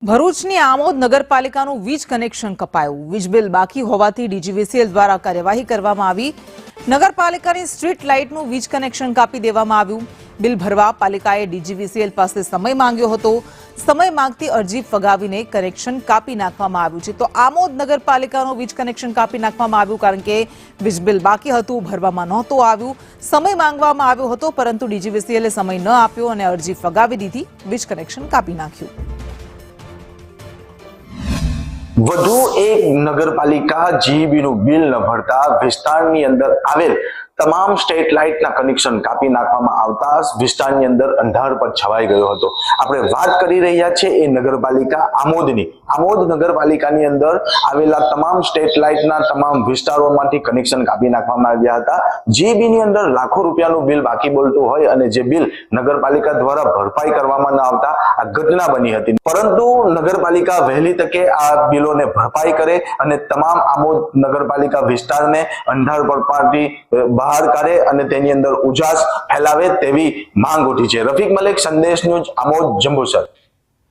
ભરૂચની આમોદ નગરપાલિકાનું વીજ કનેક્શન કપાયું। વીજ બિલ બાકી હોવાથી ડીજીવીસીએલ દ્વારા કાર્યવાહી કરવામાં આવી। નગરપાલિકાની સ્ટ્રીટ લાઇટનું વીજ કનેક્શન કાપી દેવામાં આવ્યું। બિલ ભરવા પાલિકાએ ડીજીવીસીએલ પાસે સમય માંગ્યો હતો। સમય માંગતી અરજી ફગાવીને કનેક્શન કાપી નાખવામાં આવ્યું છે। તો આમોદ નગરપાલિકાનું વીજ કનેક્શન કાપી નાખવામાં આવ્યું કારણ કે વીજ બિલ બાકી હતું, ભરવામાં નહોતું આવ્યું। સમય માંગવામાં આવ્યો હતો પરંતુ ડીજીવીસીએલે સમય ન આપ્યો અને અરજી ફગાવી દીધી, વીજ કનેક્શન કાપી નાખ્યું। વધુ એક નગરપાલિકા જીબીનું બિલ ન ભરતા વિસ્તારની અંદર આવેલ તમામ સ્ટ્રીટ લાઇટના કનેક્શન કાપી નાખવામાં આવતા વિસ્તારની અંદર અંધારપટ છવાઈ ગયો હતો। આપણે વાત કરી રહ્યા છીએ એ નગરપાલિકા આમોદની। આમોદ નગરપાલિકાની અંદર આવેલા તમામ સ્ટ્રીટ લાઇટના તમામ વિસ્તારોમાંથી કનેક્શન કાપી નાખવામાં આવ્યા હતા। જીબીની અંદર લાખો રૂપિયાનું બિલ બાકી બોલતું હોય અને જે બિલ નગરપાલિકા દ્વારા ભરપાઈ કરવામાં ન આવતા આ ઘટના બની હતી, પરંતુ નગરપાલિકા વહેલી તકે આ બિલોને ભરપાઈ કરે અને તમામ આમોદ નગરપાલિકા વિસ્તારને અંધારપટમાંથી બહાર કાઢે અને તેની અંદર ઉજાસ ફેલાવે તેવી માંગ ઉઠી છે। રફીક મલિક, સંદેશ ન્યૂઝ, આમોદ, જંબુસર।